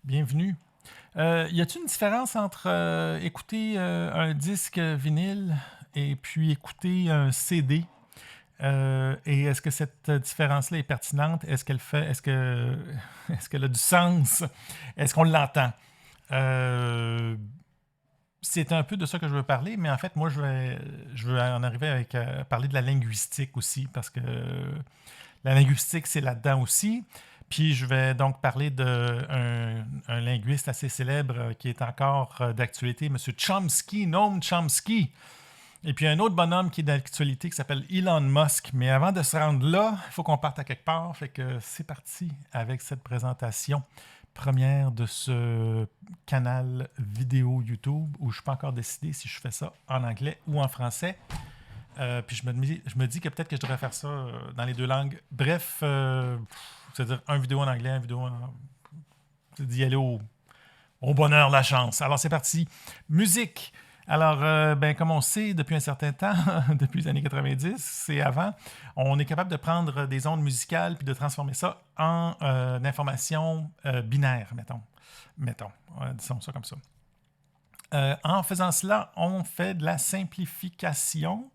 bienvenue. Y a-t-il une différence entre écouter un disque vinyle et puis écouter un CD? Et est-ce que cette différence-là est pertinente? Est-ce qu'elle a du sens? Est-ce qu'on l'entend? Euh, c'est un peu de ça que je veux parler, mais en fait, moi, je veux en arriver avec parler de la linguistique aussi, parce que la linguistique, c'est là-dedans aussi. Puis je vais donc parler d'un un linguiste assez célèbre qui est encore d'actualité, M. Chomsky, Noam Chomsky. Et puis un autre bonhomme qui est d'actualité qui s'appelle Elon Musk. Mais avant de se rendre là, il faut qu'on parte à quelque part. Fait que c'est parti avec cette présentation première de ce canal vidéo YouTube où je ne suis pas encore décidé si je fais ça en anglais ou en français. Puis je me dis que peut-être que je devrais faire ça dans les deux langues. Bref, c'est-à-dire un vidéo en anglais, un vidéo en... C'est d'y aller au bonheur, la chance. Alors c'est parti. Musique. Alors, comme on sait depuis un certain temps, depuis les années 90, c'est avant, on est capable de prendre des ondes musicales puis de transformer ça en information binaire, mettons, disons ça comme ça. En faisant cela, on fait de la simplification.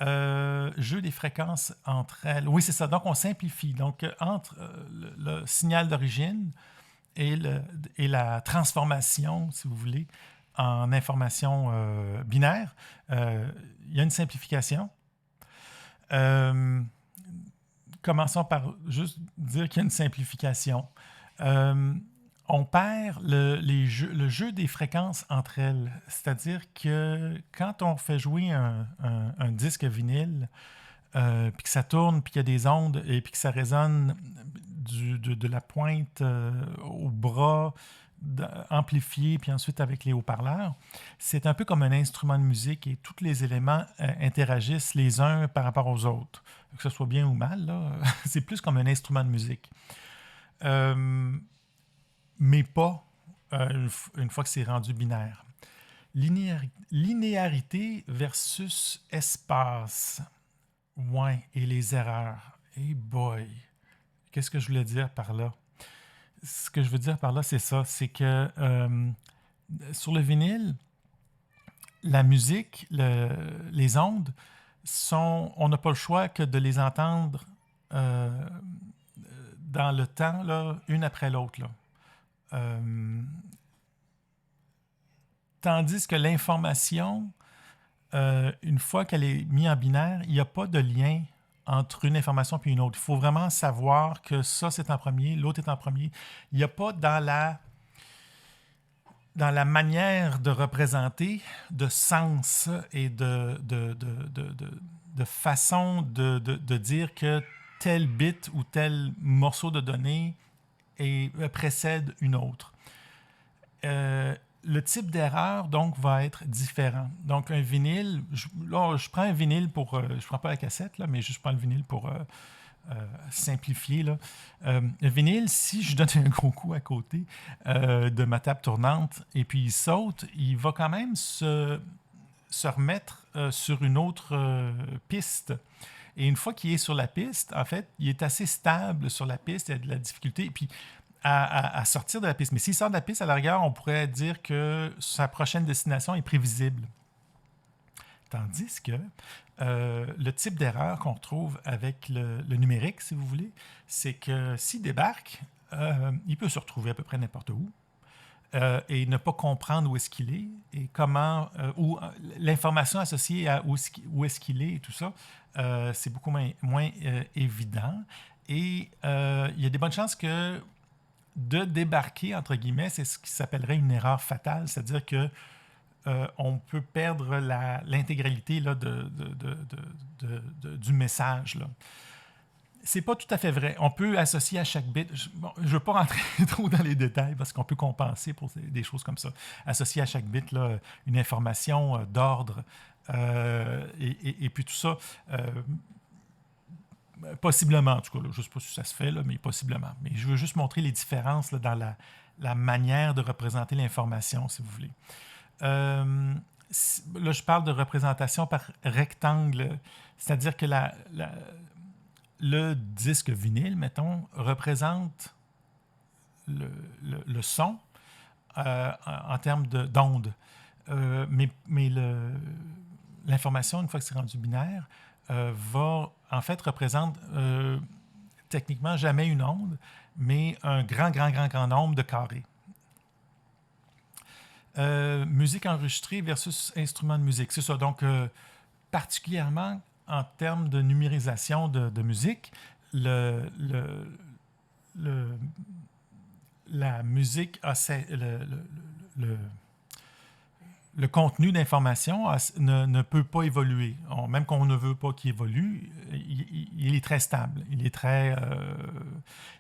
Jeu des fréquences entre elles. Oui, c'est ça. Donc, on simplifie. Donc, entre le signal d'origine et la transformation, si vous voulez, en information binaire, il y a une simplification. Commençons par juste dire qu'il y a une simplification. On perd le jeu des fréquences entre elles. C'est-à-dire que quand on fait jouer un disque vinyle, puis que ça tourne, puis qu'il y a des ondes, et puis que ça résonne de la pointe au bras, amplifié, puis ensuite avec les haut-parleurs, c'est un peu comme un instrument de musique et tous les éléments interagissent les uns par rapport aux autres. Que ce soit bien ou mal, là, c'est plus comme un instrument de musique. Mais pas une fois que c'est rendu binaire. Linéarité versus espace. Ouais, et les erreurs. Hey boy! Qu'est-ce que je voulais dire par là? Ce que je veux dire par là, c'est ça. C'est que sur le vinyle, la musique, les ondes, on n'a pas le choix que de les entendre dans le temps, là, une après l'autre. Là. Tandis que l'information, une fois qu'elle est mise en binaire, il n'y a pas de lien entre une information et une autre. Il faut vraiment savoir que ça, c'est en premier, l'autre est en premier. Il n'y a pas dans la manière de représenter de sens et de façon de dire que tel bit ou tel morceau de données précède une autre. Le type d'erreur, donc, va être différent. Donc, un vinyle, je prends un vinyle pour... je ne prends pas la cassette, là, mais je prends le vinyle pour simplifier. Là. Un vinyle, si je donne un gros coup à côté de ma table tournante et puis il saute, il va quand même se remettre sur une autre piste. Et une fois qu'il est sur la piste, en fait, il est assez stable sur la piste, il y a de la difficulté. Et puis, à sortir de la piste. Mais s'il sort de la piste, à la rigueur, on pourrait dire que sa prochaine destination est prévisible. Tandis que le type d'erreur qu'on retrouve avec le numérique, si vous voulez, c'est que s'il débarque, il peut se retrouver à peu près n'importe où et ne pas comprendre où est-ce qu'il est et comment, ou l'information associée à où est-ce qu'il est et tout ça, c'est beaucoup moins évident. Et il y a des bonnes chances que de débarquer, entre guillemets, c'est ce qui s'appellerait une erreur fatale, c'est-à-dire que on peut perdre l'intégralité là, du message. Là. C'est pas tout à fait vrai. On peut associer à chaque bit... Je ne veux pas rentrer trop dans les détails parce qu'on peut compenser pour des choses comme ça. Associer à chaque bit là, une information d'ordre et puis tout ça... possiblement, en tout cas, là, je ne sais pas si ça se fait, là, mais possiblement. Mais je veux juste montrer les différences là, dans la manière de représenter l'information, si vous voulez. Là, je parle de représentation par rectangle, c'est-à-dire que le disque vinyle, mettons, représente le son en termes d'ondes. Mais l'information, une fois que c'est rendu binaire, en fait, représente techniquement jamais une onde, mais un grand nombre de carrés. Musique enregistrée versus instrument de musique, c'est ça. Donc, particulièrement en termes de numérisation de musique, la musique a le contenu d'information ne peut pas évoluer. Même qu'on ne veut pas qu'il évolue, il est très stable. Il est très...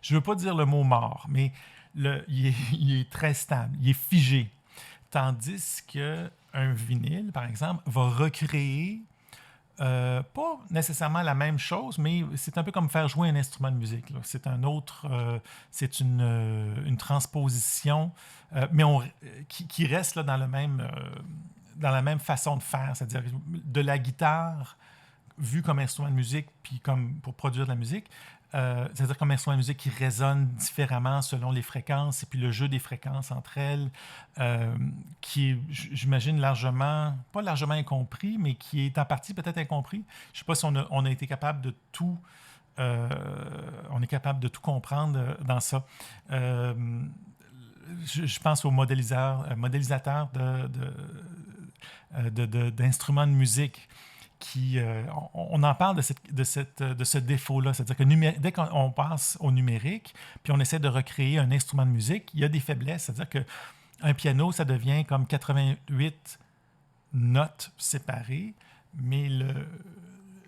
je ne veux pas dire le mot mort, mais il est très stable. Il est figé. Tandis qu'un vinyle, par exemple, va recréer pas nécessairement la même chose, mais c'est un peu comme faire jouer un instrument de musique, là. C'est un autre, c'est une transposition, mais qui reste là, dans la même façon de faire, c'est-à-dire de la guitare vue comme instrument de musique, puis comme pour produire de la musique, c'est-à-dire comme instrument de musique qui résonne différemment selon les fréquences, et puis le jeu des fréquences entre elles, qui est, j'imagine, pas largement incompris, mais qui est en partie peut-être incompris. Je ne sais pas si on a été capable de tout... on est capable de tout comprendre dans ça. Je pense aux modélisateurs d'instruments de musique on en parle de ce défaut-là. C'est-à-dire que dès qu'on passe au numérique, puis on essaie de recréer un instrument de musique, il y a des faiblesses. C'est-à-dire qu'un piano, ça devient comme 88 notes séparées, mais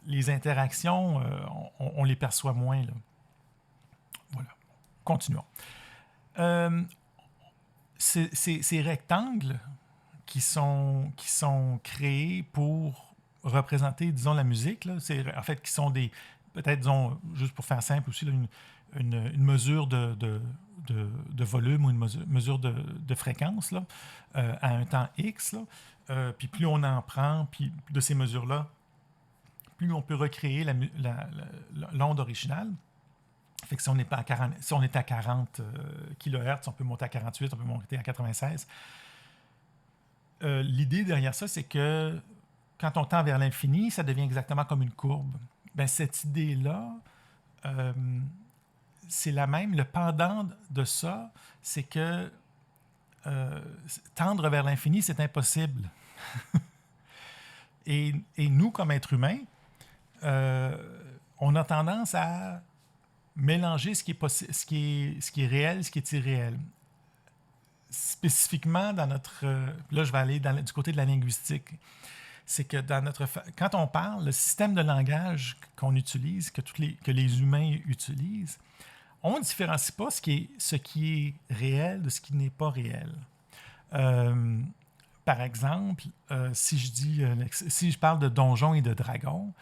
les interactions, on les perçoit moins, là. Voilà. Continuons. Ces rectangles qui sont créés pour représenter, disons, la musique, là, en fait, qui sont peut-être, disons, juste pour faire simple aussi, là, une mesure de volume ou une mesure de fréquence, là, à un temps X, là. Puis plus on en prend, puis de ces mesures-là, plus on peut recréer l'onde originale. Fait que si on est à 40 kHz, on peut monter à 48, on peut monter à 96. L'idée derrière ça, c'est que quand on tend vers l'infini, ça devient exactement comme une courbe. Ben, cette idée-là, c'est la même. Le pendant de ça, c'est que tendre vers l'infini, c'est impossible. Et nous, comme êtres humains, on a tendance à mélanger ce qui est réel, ce qui est irréel. Spécifiquement dans notre... là, je vais aller du côté de la linguistique. C'est que quand on parle, le système de langage qu'on utilise, que les humains utilisent, on ne différencie pas ce qui est réel de ce qui n'est pas réel. Par exemple, si je parle de donjons et de dragons,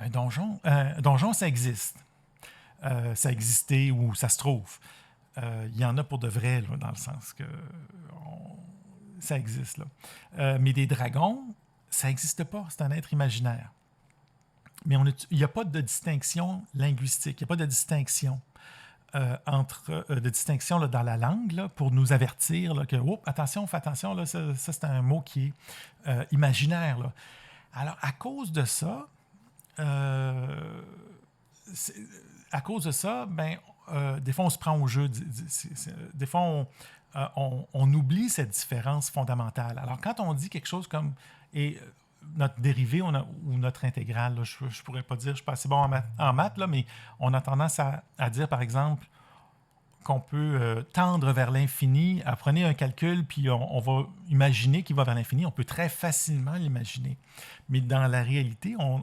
un donjon, ça existe. Ça a existé ou ça se trouve. Il y en a pour de vrai, là, dans le sens que ça existe, là. Mais des dragons, ça n'existe pas. C'est un être imaginaire. Mais il n'y a pas de distinction linguistique. Il n'y a pas de distinction distinction là, dans la langue là, pour nous avertir là, que attention, fais attention, là, ça c'est un mot qui est imaginaire. Là. Alors, à cause de ça, ben, des fois, on se prend au jeu. Des fois, on oublie cette différence fondamentale. Alors, quand on dit quelque chose comme notre dérivé ou notre intégrale, là, je ne pourrais pas dire, je ne suis pas assez bon en maths, là, mais on a tendance à dire, par exemple, qu'on peut tendre vers l'infini. Prenez un calcul, puis on va imaginer qu'il va vers l'infini. On peut très facilement l'imaginer. Mais dans la réalité, on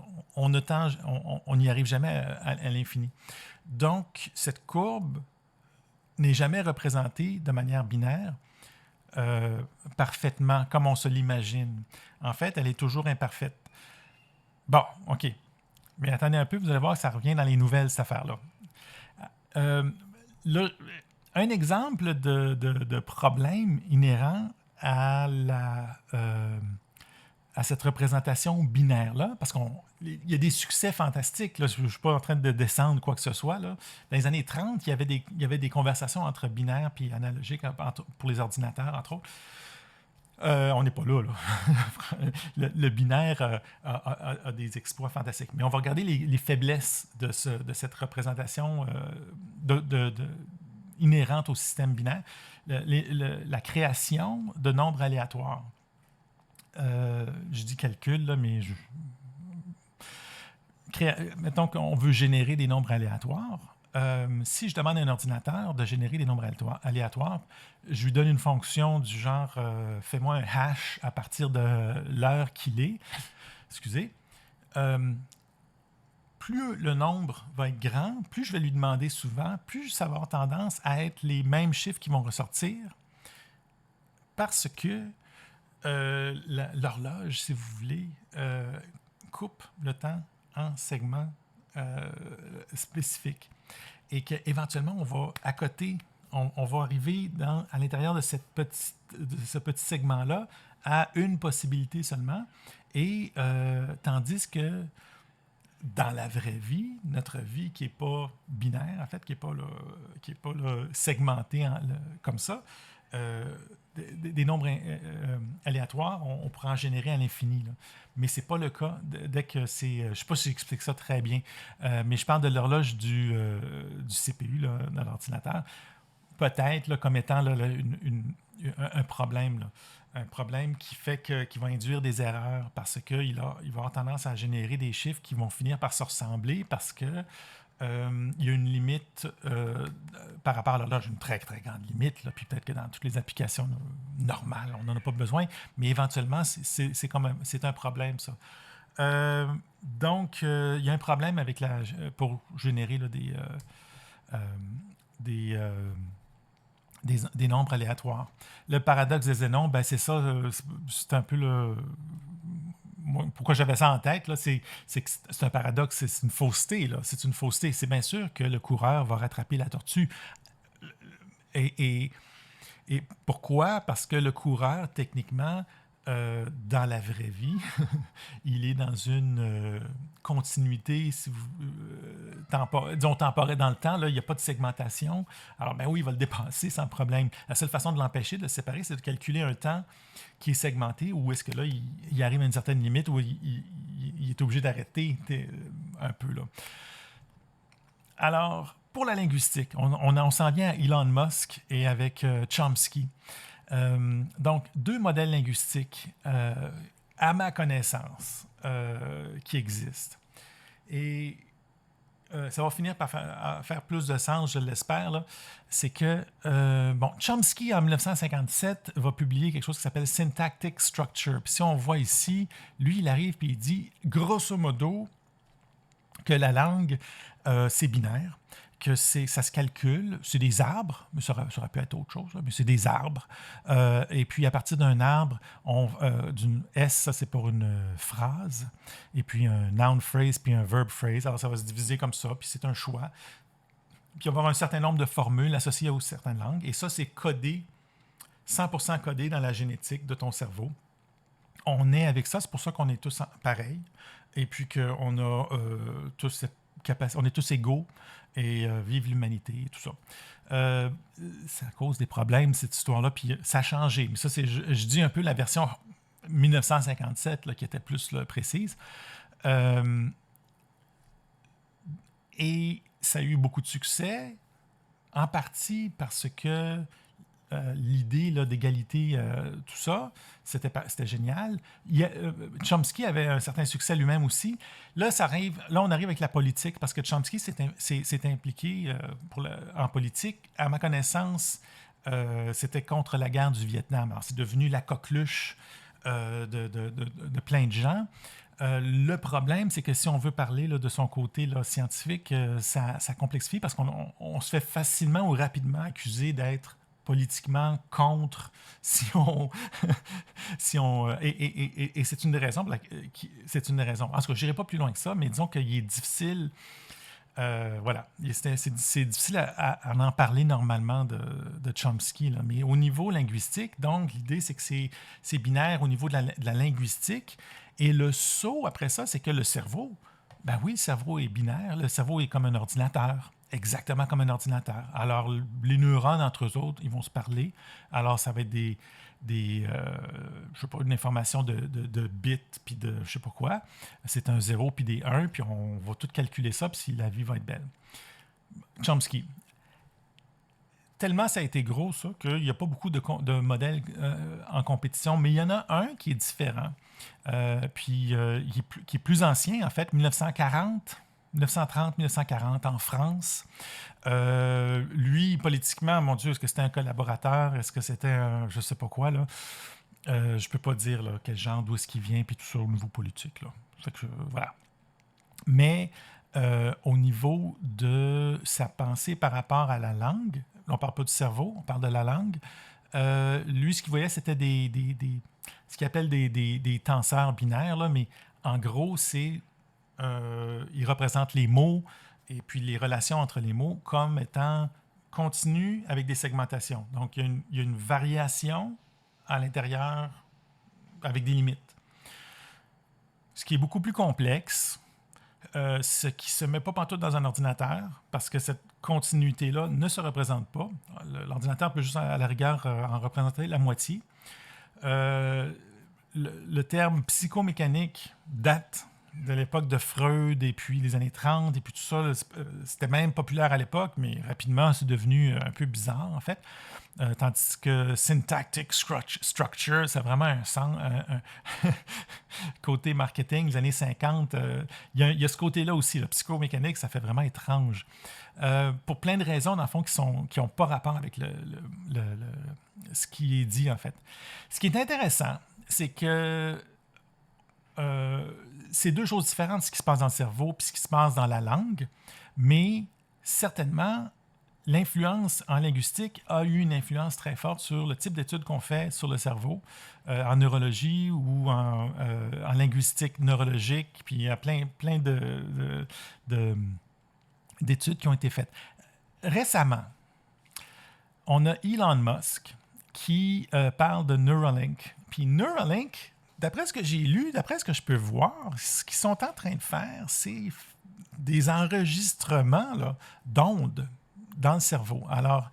n'y arrive jamais à l'infini. Donc, cette courbe n'est jamais représentée de manière binaire parfaitement, comme on se l'imagine. En fait, elle est toujours imparfaite. Bon, OK. Mais attendez un peu, vous allez voir que ça revient dans les nouvelles, cette affaire-là. Un exemple de problème inhérent à cette représentation binaire-là, parce qu'on il y a des succès fantastiques. Là. Je ne suis pas en train de descendre quoi que ce soit. Là. Dans les années 30, il y avait des conversations entre binaires et analogiques pour les ordinateurs, entre autres. On n'est pas là. Le binaire a des exploits fantastiques. Mais on va regarder les faiblesses de cette représentation inhérente au système binaire. La création de nombres aléatoires. Je dis calcul, là, mais mettons qu'on veut générer des nombres aléatoires. Si je demande à un ordinateur de générer des nombres aléatoires, je lui donne une fonction du genre fais-moi un hash à partir de l'heure qu'il est. Excusez. Plus le nombre va être grand, plus je vais lui demander souvent, plus ça va avoir tendance à être les mêmes chiffres qui vont ressortir parce que l'horloge, si vous voulez, coupe le temps en segments spécifiques. Et qu'éventuellement, on va à côté, on va arriver à l'intérieur de ce petit segment-là à une possibilité seulement. Et tandis que dans la vraie vie, notre vie qui n'est pas binaire, en fait, qui n'est pas segmentée comme ça, des nombres aléatoires, on pourra en générer à l'infini. Là. Mais ce n'est pas le cas dès que c'est... je ne sais pas si j'explique ça très bien, mais je parle de l'horloge du CPU, là, de l'ordinateur, peut-être là, comme étant là, un problème. Là. Un problème qui va induire des erreurs parce qu'il va avoir tendance à générer des chiffres qui vont finir par se ressembler parce que il y a une limite par rapport à l'horloge, une très, très grande limite. Là, puis peut-être que dans toutes les applications normales, on n'en a pas besoin, mais éventuellement, c'est un problème, ça. Donc, il y a un problème pour générer là, des nombres aléatoires. Le paradoxe des Zénon, ben c'est ça, c'est un peu le... Pourquoi j'avais ça en tête, là, c'est que c'est un paradoxe, c'est une fausseté. Là. C'est une fausseté. C'est bien sûr que le coureur va rattraper la tortue. Et pourquoi? Parce que le coureur, techniquement, dans la vraie vie, il est dans une continuité, si vous, disons temporaire dans le temps, là, il n'y a pas de segmentation. Alors, ben oui, il va le dépasser sans problème. La seule façon de l'empêcher, de le séparer, c'est de calculer un temps qui est segmenté, ou est-ce que là, il arrive à une certaine limite où il est obligé d'arrêter un peu. Là. Alors, pour la linguistique, on s'en vient à Elon Musk et avec Chomsky. Donc, deux modèles linguistiques, à ma connaissance, qui existent. Et ça va finir par faire plus de sens, je l'espère. Là. C'est que, Chomsky, en 1957, va publier quelque chose qui s'appelle Syntactic Structure. Puis si on voit ici, lui, il arrive et il dit, grosso modo, que la langue, c'est binaire, que ça se calcule, c'est des arbres, mais ça aurait pu être autre chose, là, mais c'est des arbres. Et puis, à partir d'un arbre, d'une S, ça c'est pour une phrase, et puis un noun phrase, puis un verb phrase. Alors, ça va se diviser comme ça, puis c'est un choix. Puis, on va avoir un certain nombre de formules associées aux certaines langues, et ça, c'est codé, 100% codé dans la génétique de ton cerveau. On est avec ça, c'est pour ça qu'on est tous pareils, et puis qu'on a tous cette on est tous égaux et vive l'humanité et tout ça. Ça cause des problèmes, cette histoire-là, puis ça a changé. Mais ça, je dis un peu la version 1957 là, qui était plus là, précise. Et ça a eu beaucoup de succès, en partie parce que l'idée là, d'égalité, tout ça, c'était génial. Chomsky avait un certain succès lui-même aussi. Là, on arrive avec la politique, parce que Chomsky s'est impliqué en politique. À ma connaissance, c'était contre la guerre du Vietnam. Alors, c'est devenu la coqueluche de plein de gens. Le problème, c'est que si on veut parler là, de son côté là, scientifique, ça complexifie parce qu'on se fait facilement ou rapidement accuser d'être politiquement contre et c'est une des raisons c'est une des raisons. En tout cas, je n'irai pas plus loin que ça, mais disons qu'il est difficile Voilà. C'est difficile à en parler normalement de Chomsky, là. Mais au niveau linguistique, donc, l'idée, c'est que c'est binaire au niveau de la linguistique. Et le saut, après ça, c'est que le cerveau, ben oui, le cerveau est binaire. Le cerveau est comme un ordinateur, exactement comme un ordinateur. Alors, les neurones, entre eux autres, ils vont se parler. Alors, ça va être je sais pas, une information de bits, puis de je sais pas quoi. C'est un 0 puis des 1, puis on va tout calculer ça, puis si la vie va être belle. Chomsky. Tellement ça a été gros, ça, qu'il n'y a pas beaucoup de modèles en compétition, mais il y en a un qui est différent. Qui est plus ancien, en fait, 1930-1940 en France. Lui, politiquement, mon Dieu, est-ce que c'était un collaborateur? Est-ce que c'était un je sais pas quoi, là? Je peux pas dire là, quel genre, d'où est-ce qu'il vient, puis tout ça au niveau politique, là. Fait que, voilà. Mais au niveau de sa pensée par rapport à la langue, on ne parle pas du cerveau, on parle de la langue. Lui, ce qu'il voyait, c'était ce qu'il appelle des tenseurs binaires, là, mais en gros, il représente les mots et puis les relations entre les mots comme étant continues avec des segmentations. Donc, il y a une variation à l'intérieur avec des limites. Ce qui est beaucoup plus complexe, ce qui ne se met pas pantoute dans un ordinateur, parce que cette continuité-là ne se représente pas. L'ordinateur peut juste, à la rigueur, en représenter la moitié. Le terme psychomécanique date de l'époque de Freud et puis les années 30 et puis tout ça. C'était même populaire à l'époque, mais rapidement, c'est devenu un peu bizarre, en fait. Tandis que syntactic structure, c'est vraiment un côté marketing, les années 50. Il y a ce côté-là aussi. Le psychomécanique, ça fait vraiment étrange. Pour plein de raisons, dans le fond, qui n'ont pas rapport avec ce qui est dit, en fait. Ce qui est intéressant, c'est que c'est deux choses différentes, ce qui se passe dans le cerveau et ce qui se passe dans la langue, mais certainement, l'influence en linguistique a eu une influence très forte sur le type d'études qu'on fait sur le cerveau, en neurologie ou en linguistique neurologique, puis il y a plein d'études qui ont été faites. Récemment, on a Elon Musk qui parle de Neuralink. Puis Neuralink, d'après ce que j'ai lu, d'après ce que je peux voir, ce qu'ils sont en train de faire, c'est des enregistrements là, d'ondes dans le cerveau. Alors,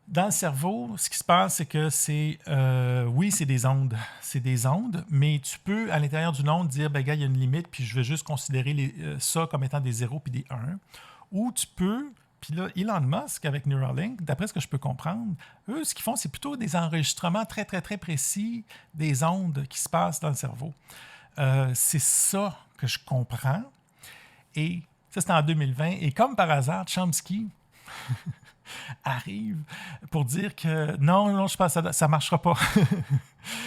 dans le cerveau, ce qui se passe, c'est que oui, c'est des ondes. C'est des ondes, mais tu peux, à l'intérieur d'une onde, dire, ben gars, il y a une limite, puis je vais juste considérer ça comme étant des 0 puis des 1. Ou tu peux, puis là, Elon Musk, avec Neuralink, d'après ce que je peux comprendre, eux, ce qu'ils font, c'est plutôt des enregistrements très, très, très précis des ondes qui se passent dans le cerveau. C'est ça que je comprends. Et ça, c'était en 2020. Et comme par hasard, Chomsky arrive pour dire que non, je pense que ça ne marchera pas.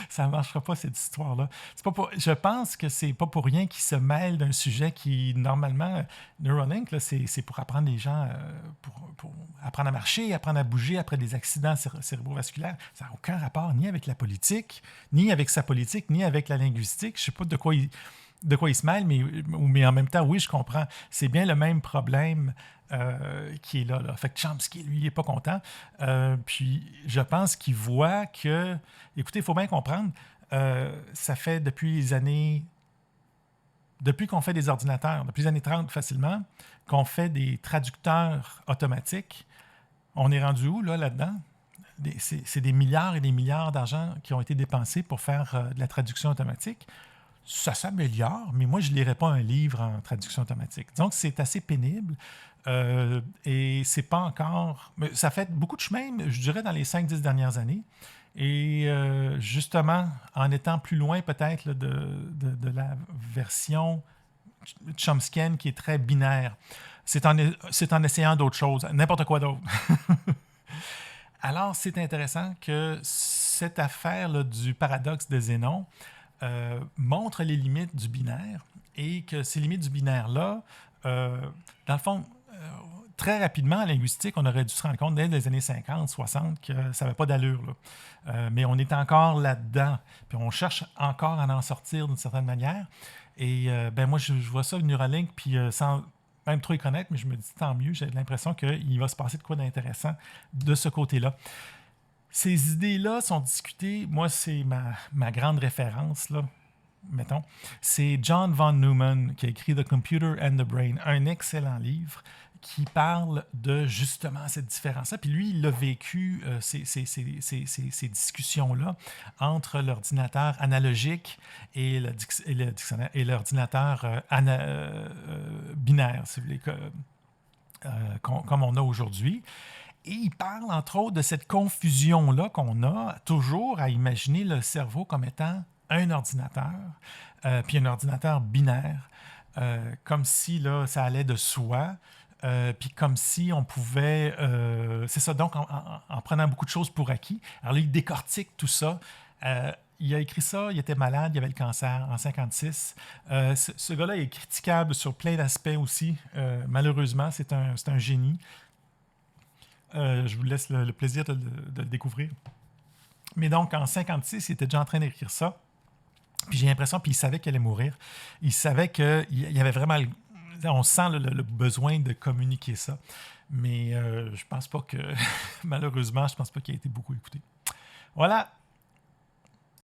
Ça ne marchera pas, cette histoire-là. Je pense que c'est pas pour rien qu'il se mêle d'un sujet qui, normalement, Neuralink, là, c'est pour apprendre les gens, pour apprendre à marcher, apprendre à bouger après des accidents cérébrovasculaires. Ça n'a aucun rapport ni avec la politique, ni avec sa politique, ni avec la linguistique. Je ne sais pas de quoi il se mêle, mais en même temps, oui, je comprends. C'est bien le même problème qui est là. Fait que Chomsky, lui, il n'est pas content. Puis, je pense qu'il voit que... Écoutez, il faut bien comprendre, ça fait depuis qu'on fait des ordinateurs, depuis les années 30 facilement, qu'on fait des traducteurs automatiques. On est rendu où, là-dedans? C'est des milliards et des milliards d'argent qui ont été dépensés pour faire de la traduction automatique. Ça s'améliore, mais moi, je ne lirais pas un livre en traduction automatique. Donc, c'est assez pénible et c'est pas encore... Mais ça fait beaucoup de chemin, je dirais, dans les 5-10 dernières années. Et justement, en étant plus loin peut-être là, de la version chomskienne qui est très binaire, c'est en essayant d'autres choses, n'importe quoi d'autre. Alors, c'est intéressant que cette affaire là, du paradoxe de Zénon montre les limites du binaire et que ces limites du binaire-là, dans le fond, très rapidement, en linguistique, on aurait dû se rendre compte dès les années 50, 60 que ça n'avait pas d'allure. Mais on est encore là-dedans. Puis on cherche encore à en sortir d'une certaine manière. Et moi, je vois ça, le Neuralink, puis même trop y connaître, mais je me dis tant mieux. J'ai l'impression qu'il va se passer de quoi d'intéressant de ce côté-là. Ces idées-là sont discutées. Moi, c'est ma grande référence, là, mettons. C'est John von Neumann qui a écrit The Computer and the Brain, un excellent livre qui parle de justement cette différence-là. Puis lui, il a vécu ces discussions-là entre l'ordinateur analogique et l'ordinateur binaire, si vous voulez, comme on a aujourd'hui. Et il parle, entre autres, de cette confusion-là qu'on a toujours à imaginer le cerveau comme étant un ordinateur, puis un ordinateur binaire, comme si là, ça allait de soi, puis comme si on pouvait... c'est ça, donc en prenant beaucoup de choses pour acquis. Alors là, il décortique tout ça. Il a écrit ça, il était malade, il avait le cancer en 1956. Ce gars-là est critiquable sur plein d'aspects aussi. Malheureusement, c'est un génie. Je vous laisse le plaisir de le découvrir. Mais donc, en 1956, il était déjà en train d'écrire ça. Puis j'ai l'impression, puis il savait qu'il allait mourir. Il savait qu'il y avait vraiment... On sent le besoin de communiquer ça. Mais je pense pas que... Malheureusement, je pense pas qu'il a été beaucoup écouté. Voilà.